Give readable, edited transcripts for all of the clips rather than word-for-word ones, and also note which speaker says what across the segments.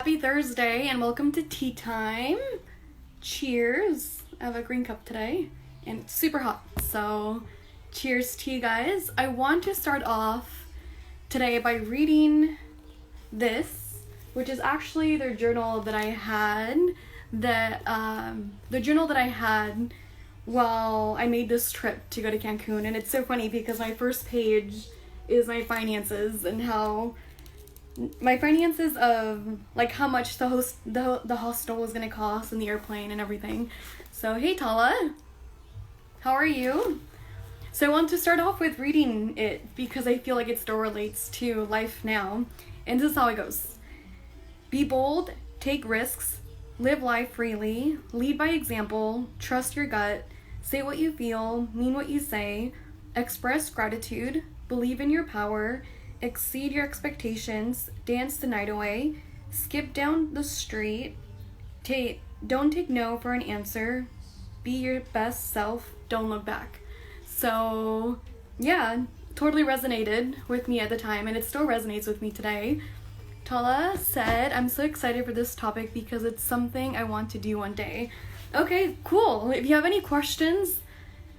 Speaker 1: Happy Thursday and welcome to tea time. Cheers. I have a green cup today and it's super hot, so cheers to you guys. I want to start off today by reading this, which is actually the journal that I had while I made this trip to go to Cancun. And it's so funny because my first page is my finances and how my finances of like how much the hostel was gonna cost and the airplane and everything. So hey Tala, how are you? So I want to start off with reading it because I feel like it still relates to life now. And this is how it goes. Be bold, take risks, live life freely, lead by example, trust your gut, say what you feel, mean what you say, express gratitude, believe in your power, exceed your expectations, dance the night away, skip down the street, don't take no for an answer, be your best self, don't look back. So yeah, totally resonated with me at the time and it still resonates with me today. Tala said, I'm so excited for this topic because it's something I want to do one day. Okay, cool. If you have any questions,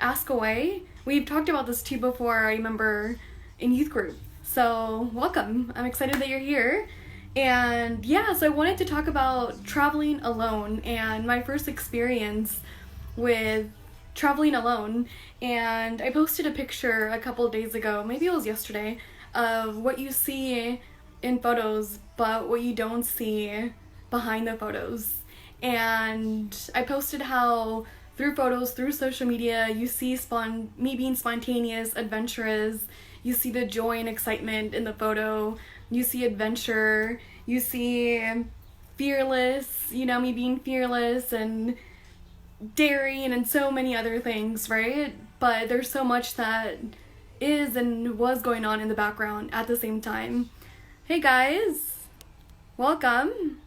Speaker 1: ask away. We've talked about this too before, I remember, in youth group. So welcome. I'm excited that you're here. And yeah, so I wanted to talk about traveling alone and my first experience with traveling alone. And I posted a picture a couple of days ago, maybe it was yesterday, of what you see in photos but what you don't see behind the photos. And I posted how through photos, through social media, you see me being spontaneous, adventurous. You see the joy and excitement in the photo. You see adventure. You see fearless, me being fearless and daring and so many other things, right? But there's so much that is and was going on in the background at the same time. Hey guys, welcome.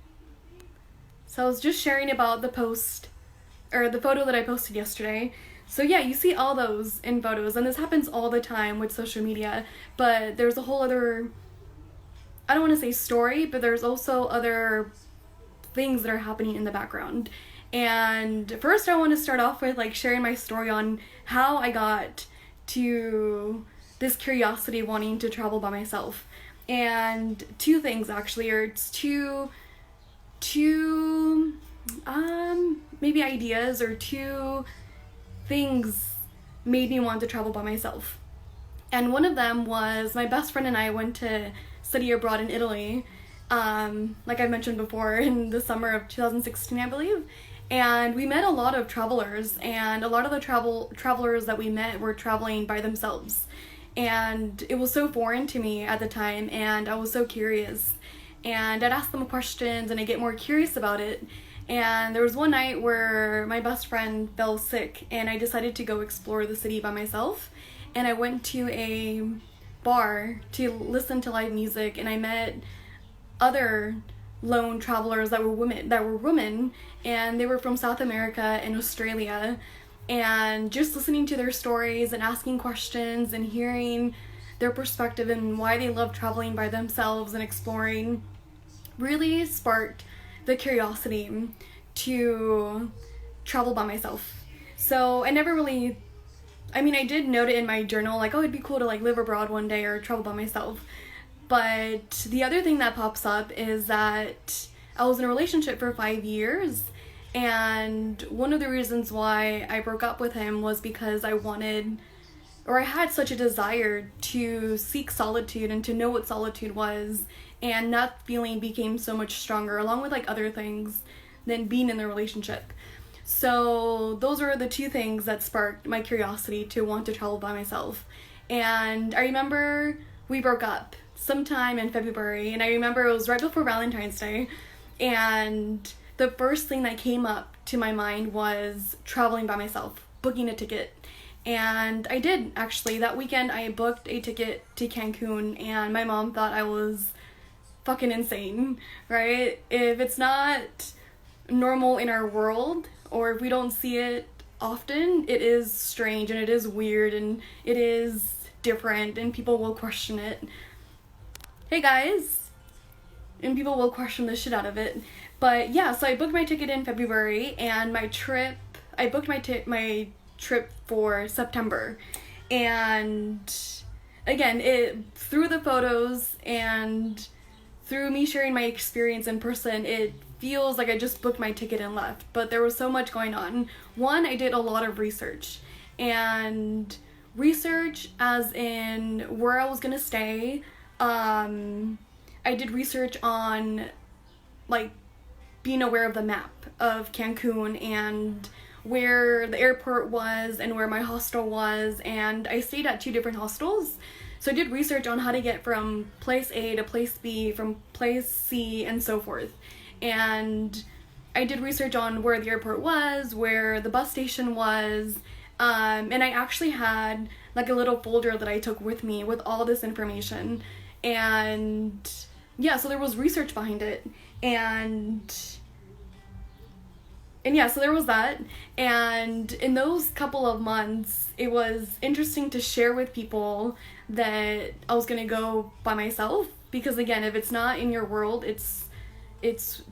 Speaker 1: So I was just sharing about the photo that I posted yesterday. So yeah, you see all those in photos, and this happens all the time with social media, but there's a whole other, I don't want to say story, but there's also other things that are happening in the background. And first I want to start off with like sharing my story on how I got to this curiosity wanting to travel by myself. And two things actually, or it's two maybe ideas or two things made me want to travel by myself. And one of them was my best friend and I went to study abroad in Italy, like I mentioned before, in the summer of 2016, I believe. And we met a lot of travelers, and a lot of the travelers that we met were traveling by themselves. And it was so foreign to me at the time, and I was so curious. And I'd ask them questions, and I'd get more curious about it. And there was one night where my best friend fell sick, and I decided to go explore the city by myself. And I went to a bar to listen to live music, and I met other lone travelers that were women, and they were from South America and Australia. And just listening to their stories and asking questions and hearing their perspective and why they love traveling by themselves and exploring really sparked the curiosity to travel by myself. So I never really, I did note it in my journal, like, oh, it'd be cool to like live abroad one day or travel by myself. But the other thing that pops up is that I was in a relationship for 5 years, and one of the reasons why I broke up with him was because I had such a desire to seek solitude and to know what solitude was, and that feeling became so much stronger along with like other things than being in the relationship. So those were the two things that sparked my curiosity to want to travel by myself. And I remember we broke up sometime in February, and I remember it was right before Valentine's Day, and the first thing that came up to my mind was traveling by myself, booking a ticket. And I did, actually. That weekend I booked a ticket to Cancun, and my mom thought I was fucking insane, right? If it's not normal in our world, or if we don't see it often, it is strange and it is weird and it is different and people will question it. Hey guys, and people will question the shit out of it. But yeah, so I booked my ticket in February, and I booked my trip for September. And again, through the photos and through me sharing my experience in person, it feels like I just booked my ticket and left. But there was so much going on. One, I did a lot of research. And research as in where I was gonna stay. I did research on, like, being aware of the map of Cancun and where the airport was and where my hostel was, and I stayed at 2 different hostels. So I did research on how to get from place A to place B, from place C, and so forth. And I did research on where the airport was, where the bus station was, and I actually had like a little folder that I took with me with all this information. And yeah, so there was research behind it. And yeah, so there was that. And in those couple of months, it was interesting to share with people that I was gonna go by myself, because again, if it's not in your world, it's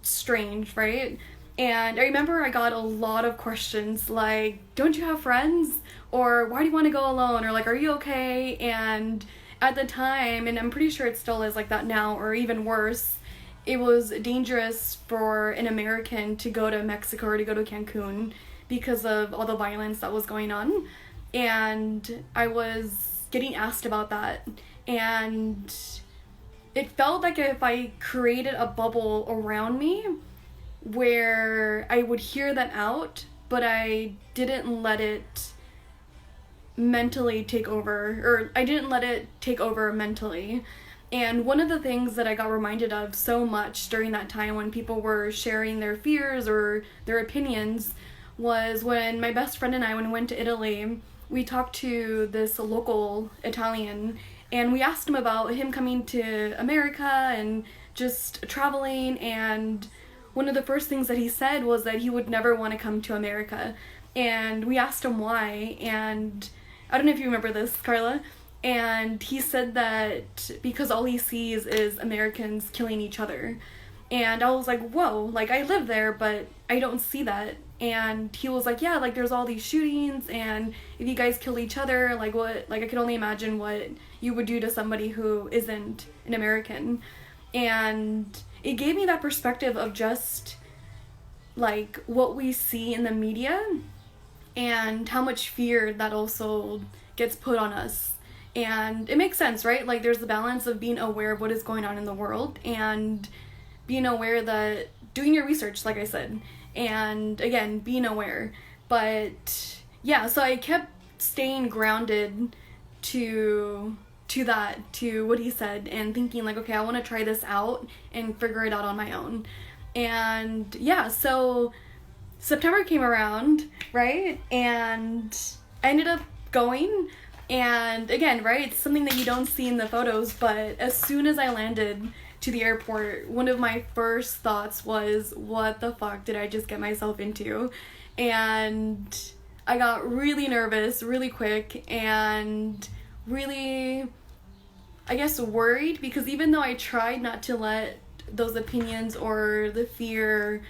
Speaker 1: strange, right? And I remember I got a lot of questions like, don't you have friends? Or why do you want to go alone? Or like, are you okay? And at the time, and I'm pretty sure it still is like that now, or even worse, it was dangerous for an American to go to Mexico or to go to Cancun because of all the violence that was going on. And I was getting asked about that. And it felt like if I created a bubble around me where I would hear them out, but I didn't let it mentally take over, or I didn't let it take over mentally. And one of the things that I got reminded of so much during that time when people were sharing their fears or their opinions was when my best friend and I, when we went to Italy, we talked to this local Italian, and we asked him about him coming to America and just traveling, and one of the first things that he said was that he would never want to come to America. And we asked him why, and I don't know if you remember this, Carla, and he said that because all he sees is Americans killing each other. And I was like, whoa, like I live there, but I don't see that. And he was like, yeah, like there's all these shootings, and if you guys kill each other, like what, like I could only imagine what you would do to somebody who isn't an American. And it gave me that perspective of just like what we see in the media and how much fear that also gets put on us. And it makes sense, right? Like there's the balance of being aware of what is going on in the world and being aware that doing your research, like I said, and again, being aware. But yeah, so I kept staying grounded to what he said and thinking like, okay, I want to try this out and figure it out on my own. And yeah, so September came around, right? And I ended up going. And again, right, it's something that you don't see in the photos, but as soon as I landed to the airport, one of my first thoughts was, what the fuck did I just get myself into? And I got really nervous really quick and really, I guess, worried, because even though I tried not to let those opinions or the fear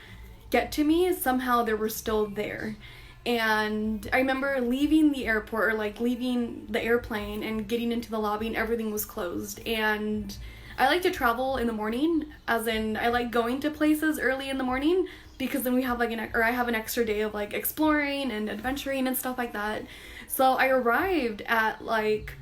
Speaker 1: get to me, somehow they were still there. And I remember leaving the airport, or like leaving the airplane and getting into the lobby, and everything was closed. And I like to travel in the morning, as in I like going to places early in the morning, because then we have like I have an extra day of like exploring and adventuring and stuff like that. So I arrived at like,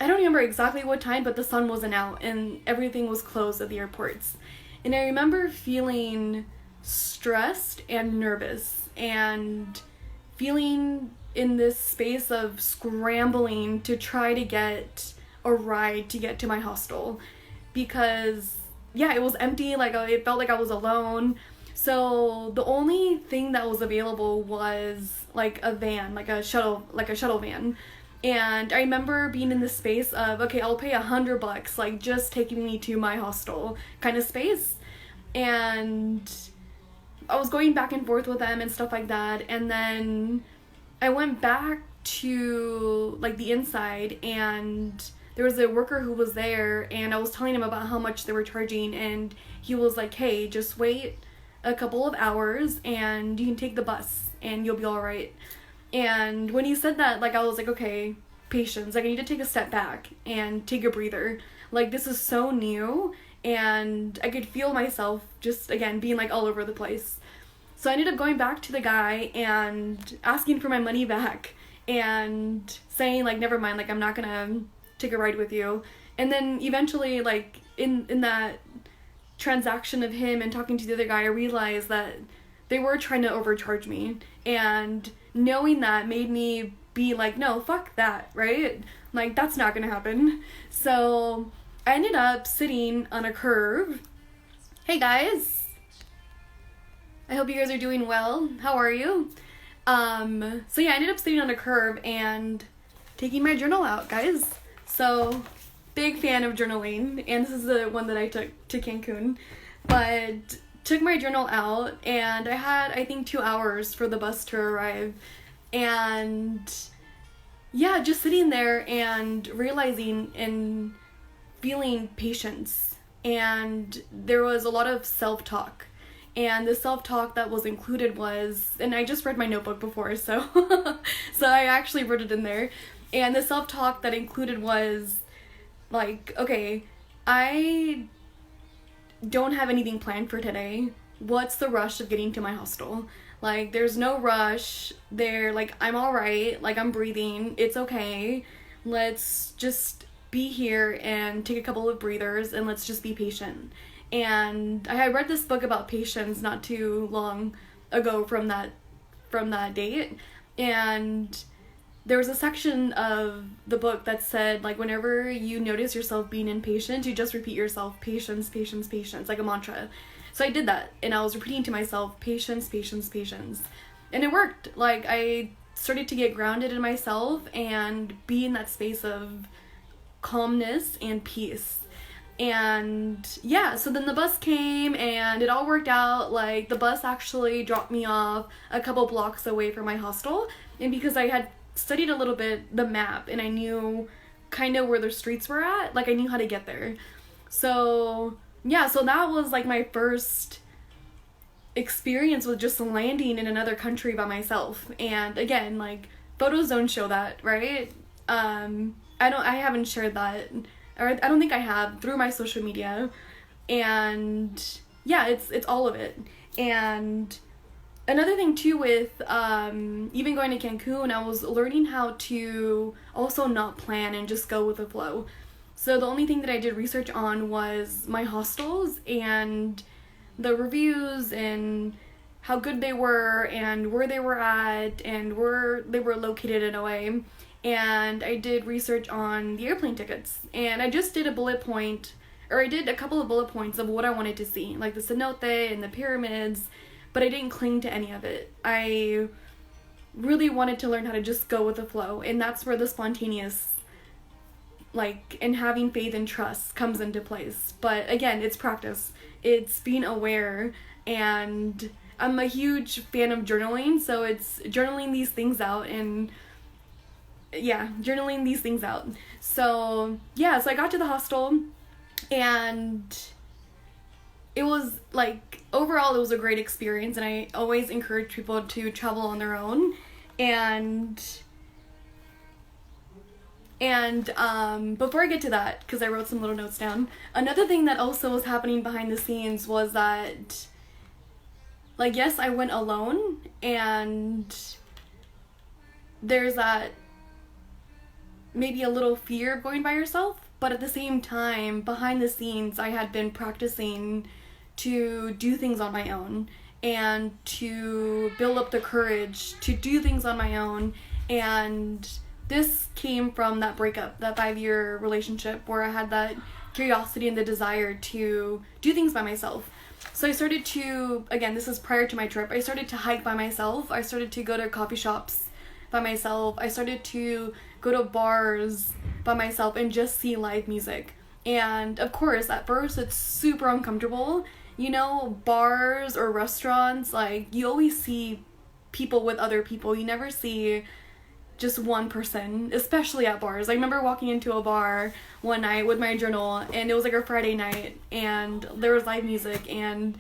Speaker 1: I don't remember exactly what time, but the sun wasn't out and everything was closed at the airports. And I remember feeling stressed and nervous and feeling in this space of scrambling to try to get a ride to get to my hostel, because yeah, it was empty, like it felt like I was alone. So the only thing that was available was like a van, like a shuttle van. And I remember being in this space of, okay, I'll pay $100, like just taking me to my hostel kind of space. And I was going back and forth with them and stuff like that. And then I went back to like the inside, and there was a worker who was there, and I was telling him about how much they were charging, and he was like, hey, just wait a couple of hours and you can take the bus and you'll be all right. And when he said that, like, I was like, okay, patience. Like, I need to take a step back and take a breather. Like, this is so new, and I could feel myself just, again, being, like, all over the place. So I ended up going back to the guy and asking for my money back and saying, like, never mind, like, I'm not gonna take a ride with you. And then eventually, like, in that transaction of him and talking to the other guy, I realized that they were trying to overcharge me. And knowing that made me be like, no, fuck that, right? Like, that's not gonna happen. So I ended up sitting on a curve. Hey guys, I hope you guys are doing well. How are you? So yeah, I ended up sitting on a curve and taking my journal out, guys. So, big fan of journaling, and this is the one that I took to Cancun. But took my journal out, and I had, I think, 2 hours for the bus to arrive. And yeah, just sitting there and realizing and feeling patience. And there was a lot of self-talk. And the self-talk that was included was, and I just read my notebook before, so so I actually wrote it in there. And the self-talk that included was like, okay, I don't have anything planned for today. What's the rush of getting to my hostel? Like, there's no rush. Like, I'm alright. Like, I'm breathing. It's okay. Let's just be here and take a couple of breathers, and let's just be patient. And I had read this book about patience not too long ago from that date, and there was a section of the book that said, like, whenever you notice yourself being impatient, you just repeat yourself, patience, patience, patience, like a mantra. So I did that, and I was repeating to myself, patience, patience, patience. And it worked. Like, I started to get grounded in myself and be in that space of calmness and peace. And yeah, so then the bus came and it all worked out. Like, the bus actually dropped me off a couple blocks away from my hostel. And because I had studied a little bit the map and I knew kind of where the streets were at, like, I knew how to get there. So yeah, so that was like my first experience with just landing in another country by myself. And again, like, photos don't show that, right? I haven't shared that, or I don't think I have, through my social media. And yeah, it's all of it. And another thing too with even going to Cancun, I was learning how to also not plan and just go with the flow. So the only thing that I did research on was my hostels and the reviews and how good they were and where they were at and where they were located in a way. And I did research on the airplane tickets, and I just did a couple of bullet points of what I wanted to see, like the cenote and the pyramids, but I didn't cling to any of it. I really wanted to learn how to just go with the flow, and that's where the spontaneous, like, and having faith and trust comes into place. But again, it's practice. It's being aware, and I'm a huge fan of journaling, so it's journaling these things out and journaling these things out. So yeah, so I got to the hostel, and it was like, overall it was a great experience, and I always encourage people to travel on their own. And before I get to that, because I wrote some little notes down, another thing that also was happening behind the scenes was that, like, yes, I went alone, and there's that maybe a little fear of going by yourself, but at the same time, behind the scenes, I had been practicing to do things on my own and to build up the courage to do things on my own. And this came from that breakup, that 5-year relationship where I had that curiosity and the desire to do things by myself. So I started to, again, this is prior to my trip, I started to hike by myself. I started to go to coffee shops by myself. I started to go to bars by myself and just see live music. And of course, at first, it's super uncomfortable. You know, bars or restaurants, like, you always see people with other people. You never see just one person, especially at bars. I remember walking into a bar one night with my journal, and it was like a Friday night, and there was live music, and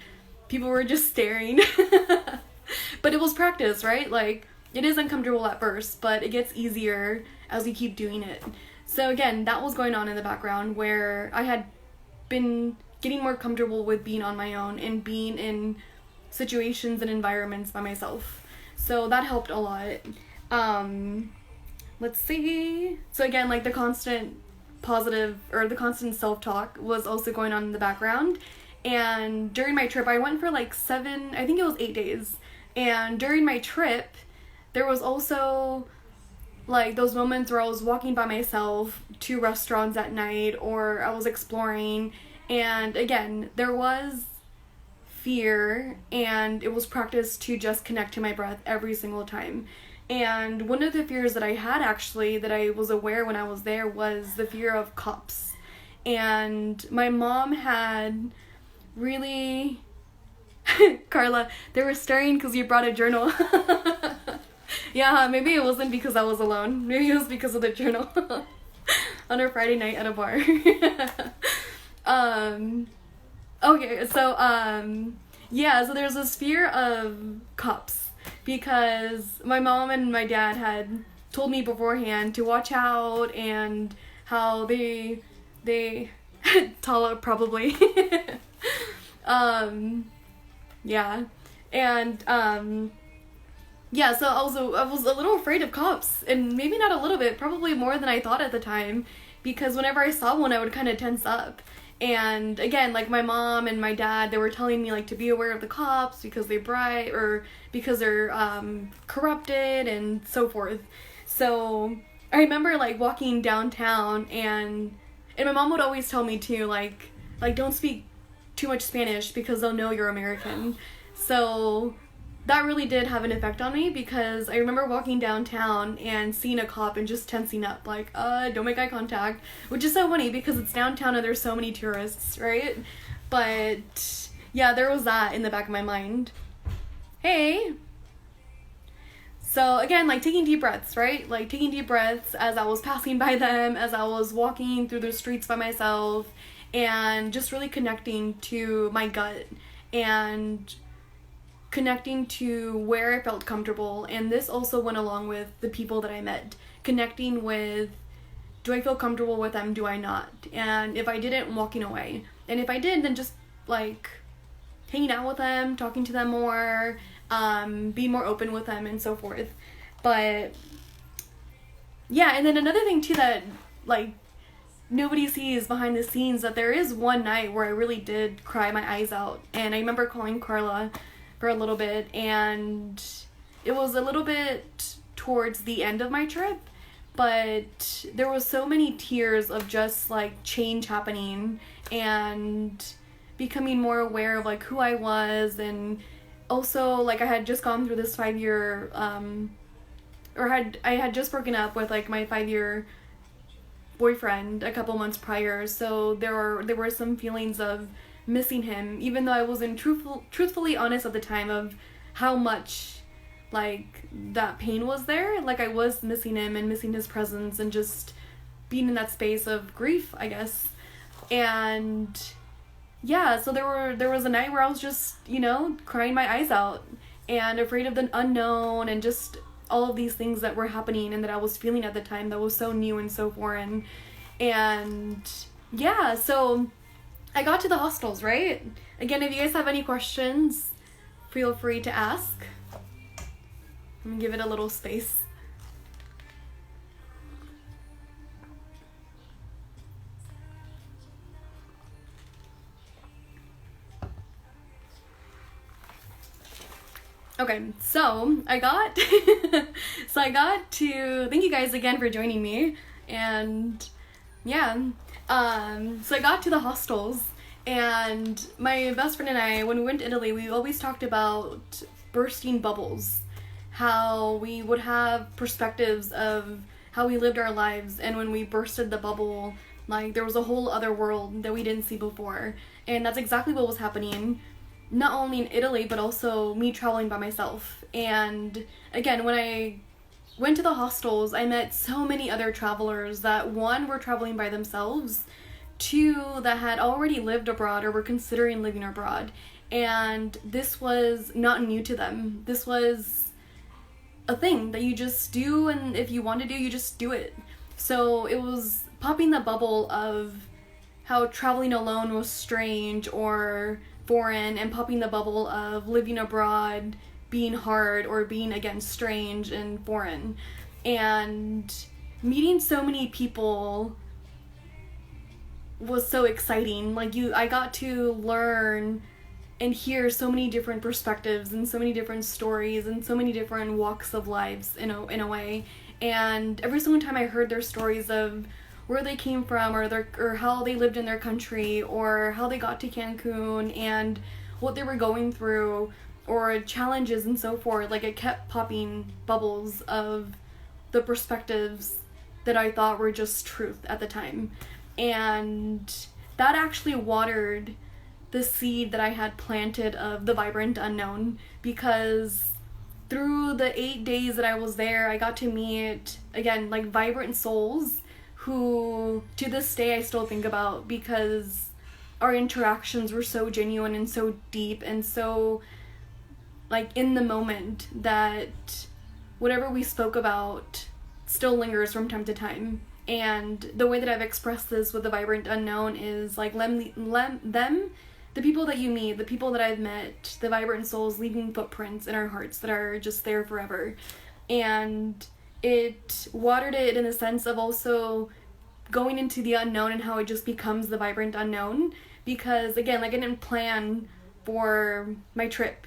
Speaker 1: people were just staring. But it was practice, right? Like, it is uncomfortable at first, but it gets easier as we keep doing it. So again, that was going on in the background, where I had been getting more comfortable with being on my own and being in situations and environments by myself. So that helped a lot. Let's see. So again, like, the constant positive, or the constant self-talk was also going on in the background. And during my trip, I went for like 8 days. And during my trip, there was also like those moments where I was walking by myself to restaurants at night, or I was exploring. And again, there was fear, and it was practice to just connect to my breath every single time. And one of the fears that I had, actually, that I was aware when I was there, was the fear of cops. And my mom had really... Carla, they were staring because you brought a journal. Yeah, maybe it wasn't because I was alone. Maybe it was because of the journal. On a Friday night at a bar. Okay, so, yeah, so there's this fear of cops, because my mom and my dad had told me beforehand to watch out, and how they Tala, probably. Yeah, and, yeah, so I was a little afraid of cops, and maybe not a little bit, probably more than I thought at the time, because whenever I saw one, I would kind of tense up. And again, like, my mom and my dad, they were telling me, like, to be aware of the cops because they bribe, or because they're corrupted and so forth. So I remember, like, walking downtown, and my mom would always tell me too, like don't speak too much Spanish because they'll know you're American. So that really did have an effect on me, because I remember walking downtown and seeing a cop and just tensing up, like, don't make eye contact, which is so funny because it's downtown and there's so many tourists, right? But yeah, there was that in the back of my mind. Hey! So again, like, taking deep breaths, right? Like, taking deep breaths as I was passing by them, as I was walking through the streets by myself, and just really connecting to my gut, and connecting to where I felt comfortable. And this also went along with the people that I met, connecting with, do I feel comfortable with them, do I not? And if I didn't, walking away. And if I did, then just, like, hanging out with them, talking to them more, being more open with them, and so forth. But yeah, and then another thing too that, like, nobody sees behind the scenes, that there is one night where I really did cry my eyes out. And I remember calling Carla for a little bit, and it was a little bit towards the end of my trip, but there was so many tears of just, like, change happening, and becoming more aware of, like, who I was. And also, like, I had just gone through this 5-year, I had just broken up with, like, my 5-year boyfriend a couple months prior, so there were some feelings of missing him, even though I wasn't truthfully honest at the time of how much, like, that pain was there. Like, I was missing him and missing his presence, and just being in that space of grief, I guess. And yeah, so there was a night where I was just, you know, crying my eyes out, and afraid of the unknown, and just all of these things that were happening and that I was feeling at the time that was so new and so foreign. And yeah, so I got to the hostels, right? Again, if you guys have any questions, feel free to ask. I'm gonna give it a little space. Okay, so I got to, thank you guys again for joining me, and yeah, so I got to the hostels, and my best friend and I, when we went to Italy, we always talked about bursting bubbles, how we would have perspectives of how we lived our lives, and when we bursted the bubble, like, there was a whole other world that we didn't see before, and that's exactly what was happening. Not only in Italy, but also me traveling by myself. And again, when I went to the hostels, I met so many other travelers that, one, were traveling by themselves, two, that had already lived abroad or were considering living abroad. And this was not new to them. This was a thing that you just do, and if you want to do, you just do it. So it was popping the bubble of how traveling alone was strange or foreign, and popping the bubble of living abroad being hard or being, again, strange and foreign. And meeting so many people was so exciting. Like, I got to learn and hear so many different perspectives and so many different stories and so many different walks of lives in a way. And every single time I heard their stories of where they came from, or how they lived in their country, or how they got to Cancun and what they were going through, or challenges and so forth, like, it kept popping bubbles of the perspectives that I thought were just truth at the time. And that actually watered the seed that I had planted of the vibrant unknown, because through the 8 days that I was there, I got to meet, again, like, vibrant souls who to this day I still think about, because our interactions were so genuine and so deep and so, like, in the moment, that whatever we spoke about still lingers from time to time. And the way that I've expressed this with the vibrant unknown is, like, the people that you meet, the people that I've met, the vibrant souls leaving footprints in our hearts that are just there forever. And it watered it in the sense of also going into the unknown and how it just becomes the vibrant unknown. Because, again, like, I didn't plan for my trip,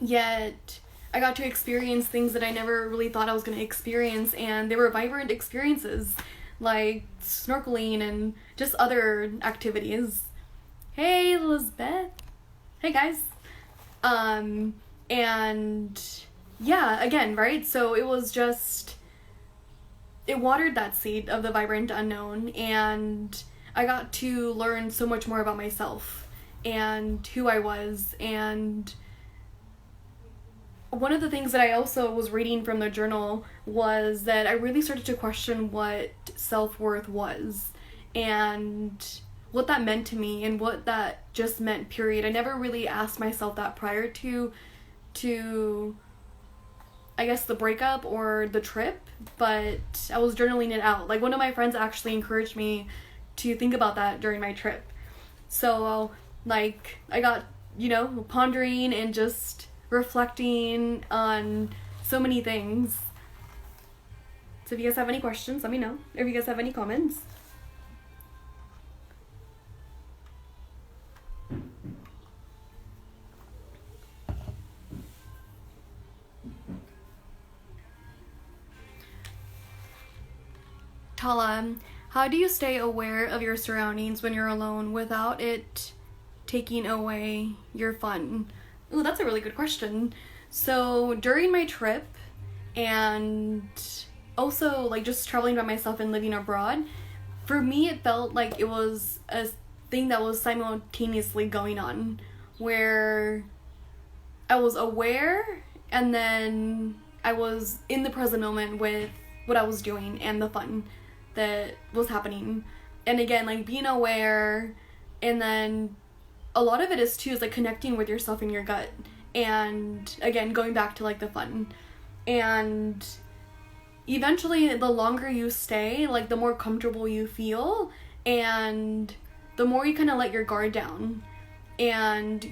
Speaker 1: yet I got to experience things that I never really thought I was going to experience, and they were vibrant experiences, like snorkeling and just other activities. Hey, Elizabeth. Hey, guys. And yeah, again, right? So it was just, it watered that seed of the vibrant unknown, and I got to learn so much more about myself and who I was. And one of the things that I also was reading from the journal was that I really started to question what self-worth was and what that meant to me and what that just meant, period. I never really asked myself that prior to I guess the breakup or the trip, but I was journaling it out. Like, one of my friends actually encouraged me to think about that during my trip. So, like, I got, pondering and just reflecting on so many things. So if you guys have any questions, let me know. If you guys have any comments. Tala, how do you stay aware of your surroundings when you're alone without it taking away your fun? Ooh, that's a really good question. So during my trip, and also, like, just traveling by myself and living abroad, for me it felt like it was a thing that was simultaneously going on, where I was aware and then I was in the present moment with what I was doing and the fun that was happening. And again, like, being aware, and then a lot of it is like connecting with yourself and your gut, and again going back to, like, the fun. And eventually, the longer you stay, like, the more comfortable you feel, and the more you kind of let your guard down. And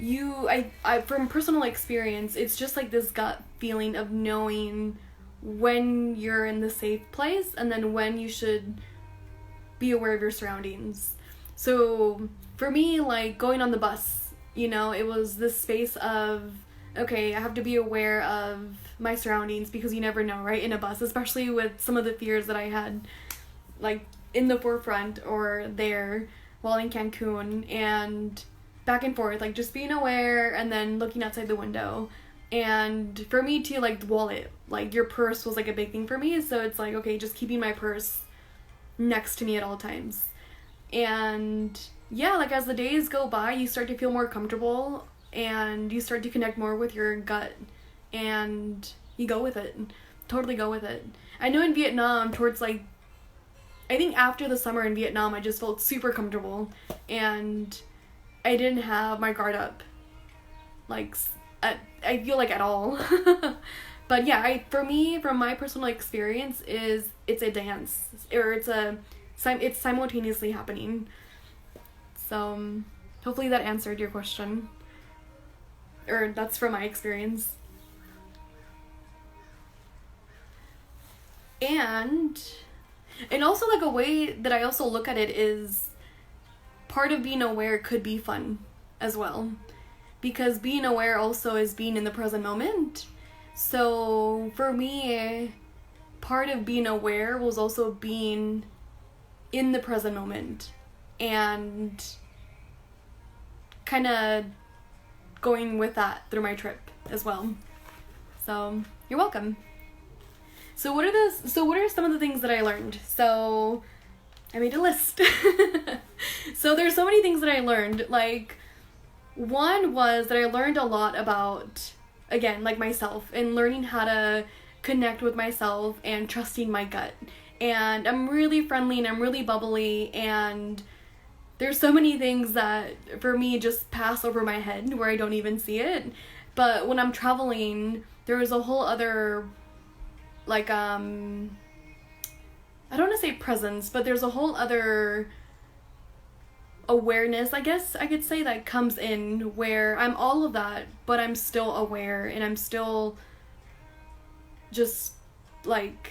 Speaker 1: I from personal experience, it's just like this gut feeling of knowing when you're in the safe place and then when you should be aware of your surroundings. So for me, like, going on the bus, it was this space of, okay, I have to be aware of my surroundings, because you never know, right, in a bus, especially with some of the fears that I had, like, in the forefront or there while in Cancun, and back and forth, like, just being aware and then looking outside the window. And for me too, like, the wallet, like, your purse was, like, a big thing for me, so it's like, okay, just keeping my purse next to me at all times. And yeah, like, as the days go by, you start to feel more comfortable and you start to connect more with your gut, and you go with it, totally go with it. I know in Vietnam, towards like, I think after the summer in Vietnam, I just felt super comfortable, and I didn't have my guard up, like, I feel like at all. But yeah, for me, from my personal experience, it's a dance, or it's simultaneously happening. So hopefully that answered your question, or that's from my experience. And also, like, a way that I also look at it is part of being aware could be fun as well, because being aware also is being in the present moment. So for me, part of being aware was also being in the present moment and kind of going with that through my trip as well. So you're welcome. So what are some of the things that I learned? So I made a list. So there's so many things that I learned. Like, one was that I learned a lot about, again, like, myself, and learning how to connect with myself and trusting my gut. And I'm really friendly and I'm really bubbly, and there's so many things that for me just pass over my head where I don't even see it. But when I'm traveling, there is a whole other, like, I don't want to say presence, but there's a whole other awareness, I guess I could say, that comes in where I'm all of that, but I'm still aware, and I'm still just like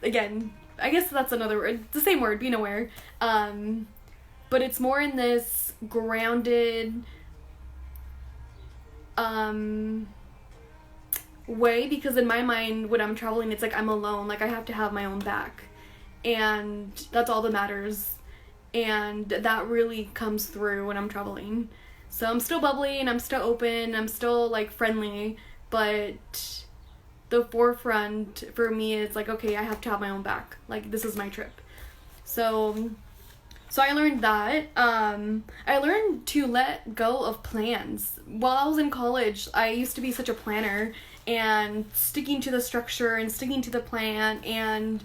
Speaker 1: again, I guess that's another word, the same word, being aware, but it's more in this grounded way, because in my mind when I'm traveling, it's like I'm alone, like I have to have my own back, and that's all that matters, and that really comes through when I'm traveling. So I'm still bubbly and I'm still open, I'm still like friendly, but the forefront for me is like, okay, I have to have my own back, like this is my trip. So I learned that. I learned to let go of plans. While I was in college, I used to be such a planner, and sticking to the structure and sticking to the plan, and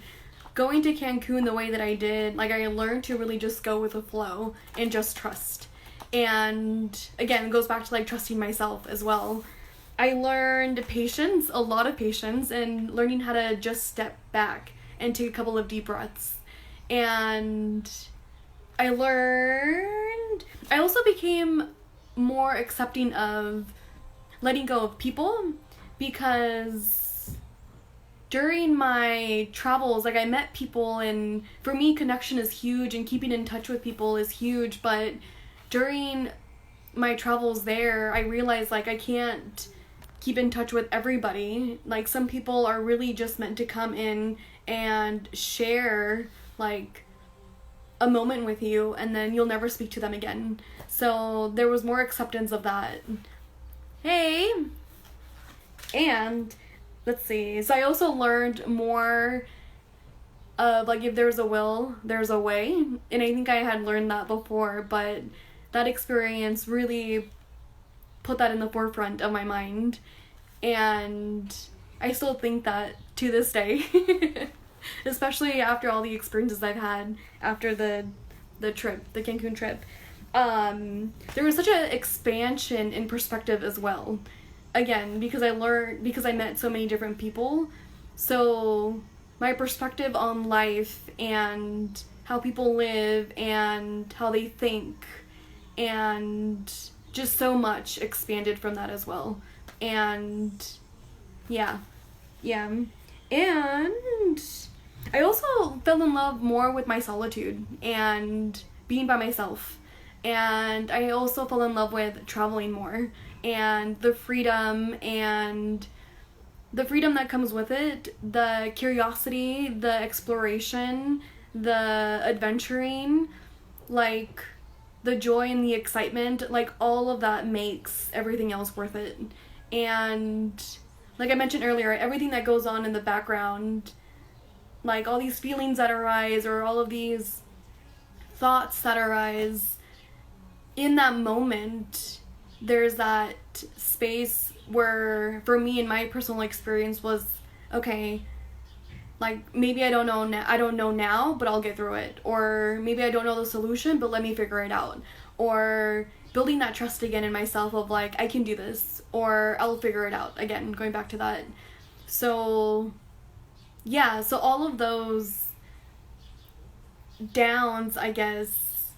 Speaker 1: going to Cancun the way that I did, like, I learned to really just go with the flow and just trust. And again, it goes back to like trusting myself as well. I learned patience, a lot of patience, and learning how to just step back and take a couple of deep breaths. And I also became more accepting of letting go of people, because during my travels, like, I met people, and for me, connection is huge, and keeping in touch with people is huge, but during my travels there, I realized, like, I can't keep in touch with everybody. Like, some people are really just meant to come in and share, like, a moment with you, and then you'll never speak to them again. So there was more acceptance of that. Hey! And let's see. So I also learned more of, like, if there's a will, there's a way. And I think I had learned that before, but that experience really put that in the forefront of my mind. And I still think that to this day. Especially after all the experiences I've had after the trip, the Cancun trip. There was such an expansion in perspective as well. Again, because I met so many different people. So my perspective on life and how people live and how they think, and just so much expanded from that as well. And yeah. And I also fell in love more with my solitude and being by myself. And I also fell in love with traveling more, and the freedom that comes with it, the curiosity, the exploration, the adventuring, like, the joy and the excitement, like, all of that makes everything else worth it. And like I mentioned earlier, everything that goes on in the background, like all these feelings that arise, or all of these thoughts that arise, in that moment, there's that space where, for me, in my personal experience, was, okay, Like, maybe I don't know now, but I'll get through it. Or maybe I don't know the solution, but let me figure it out. Or building that trust again in myself of like, I can do this, or I'll figure it out. Again, going back to that. So yeah, so all of those downs, I guess,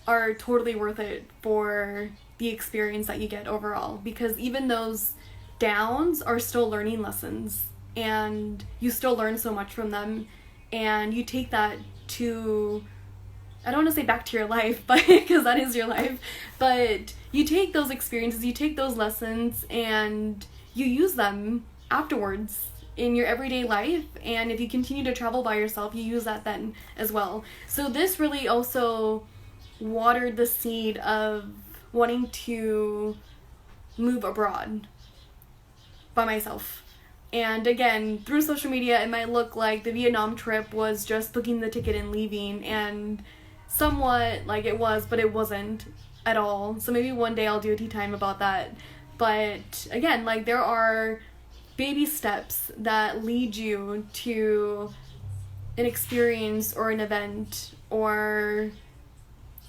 Speaker 1: are totally worth it for the experience that you get overall, because even those downs are still learning lessons, and you still learn so much from them, and you take that to, I don't want to say back to your life, but because that is your life, but you take those experiences, you take those lessons, and you use them afterwards in your everyday life. And if you continue to travel by yourself, you use that then as well. So this really also watered the seed of wanting to move abroad by myself. And again, through social media, it might look like the Vietnam trip was just booking the ticket and leaving, and somewhat like it was, but it wasn't at all. So maybe one day I'll do a tea time about that. But again, like, there are baby steps that lead you to an experience or an event or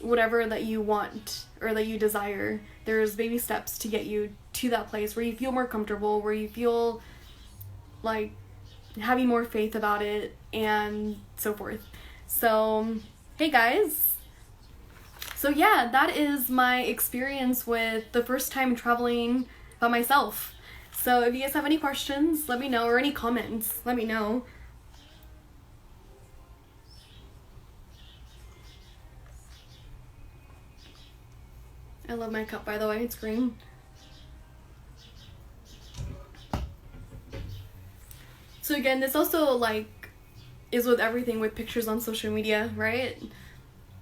Speaker 1: whatever that you want or that you desire. There's baby steps to get you to that place where you feel more comfortable, where you feel like having more faith about it, and so forth. So hey guys, so yeah, that is my experience with the first time traveling by myself. So if you guys have any questions, let me know, or any comments, let me know. I love my cup, by the way, it's green. So again, this also like is with everything with pictures on social media, right?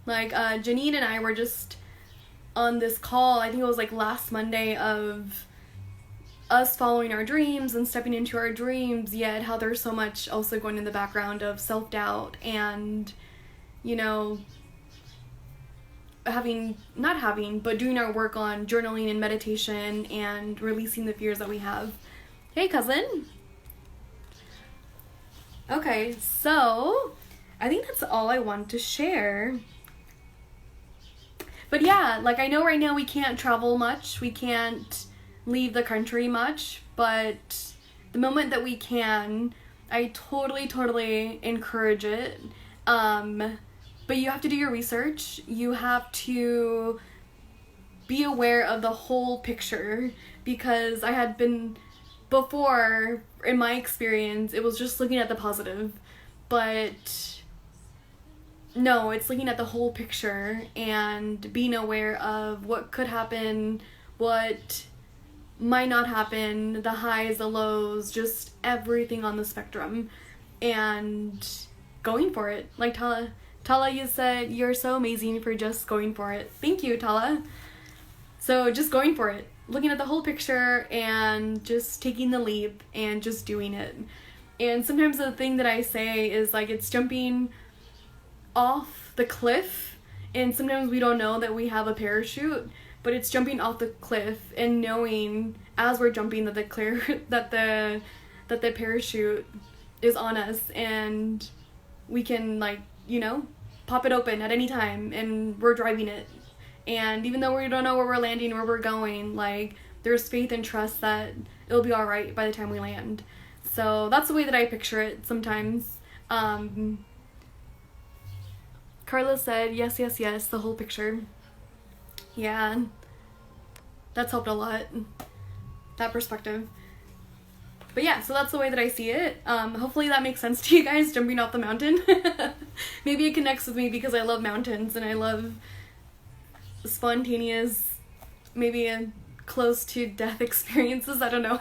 Speaker 1: Like Janine and I were just on this call, I think it was like last Monday, of us following our dreams and stepping into our dreams, yet how there's so much also going in the background of self-doubt and, you know, doing our work on journaling and meditation and releasing the fears that we have. Hey cousin. Okay, so I think that's all I want to share. But yeah, like, I know right now we can't travel much, we can't leave the country much, but the moment that we can, I totally encourage it. But you have to do your research, you have to be aware of the whole picture, because I had been before, in my experience, it was just looking at the positive, but no, it's looking at the whole picture and being aware of what could happen, what might not happen, the highs, the lows, just everything on the spectrum, and going for it. Like Tala, you said you're so amazing for just going for it. Thank you, Tala. So just going for it, looking at the whole picture and just taking the leap and just doing it. And sometimes the thing that I say is like, it's jumping off the cliff, and sometimes we don't know that we have a parachute, but it's jumping off the cliff and knowing as we're jumping that the parachute is on us, and we can, like, you know, pop it open at any time, and we're driving it. And even though we don't know where we're landing, where we're going, like, there's faith and trust that it'll be all right by the time we land. So that's the way that I picture it sometimes. Carla said, yes, the whole picture. Yeah, that's helped a lot, that perspective. But yeah, so that's the way that I see it. Hopefully that makes sense to you guys, jumping off the mountain. Maybe it connects with me because I love mountains and I love spontaneous, maybe close to death experiences, I don't know.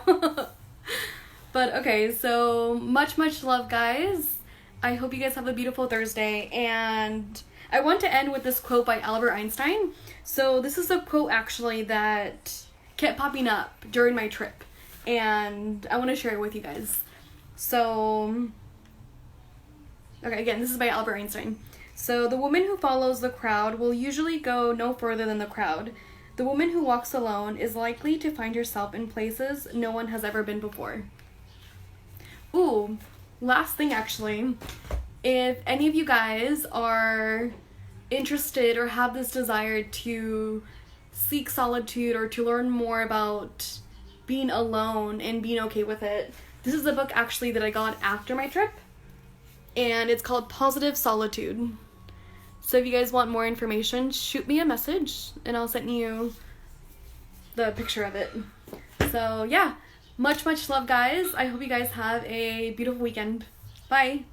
Speaker 1: But okay, so much love, guys. I hope you guys have a beautiful Thursday, and I want to end with this quote by Albert Einstein. So this is a quote actually that kept popping up during my trip, and I want to share it with you guys. So, okay, again, this is by Albert Einstein. So, the woman who follows the crowd will usually go no further than the crowd. The woman who walks alone is likely to find herself in places no one has ever been before. Ooh, last thing actually, if any of you guys are interested or have this desire to seek solitude or to learn more about being alone and being okay with it, this is a book actually that I got after my trip, and it's called Positive Solitude. So if you guys want more information, shoot me a message and I'll send you the picture of it. So yeah, much love, guys. I hope you guys have a beautiful weekend. Bye.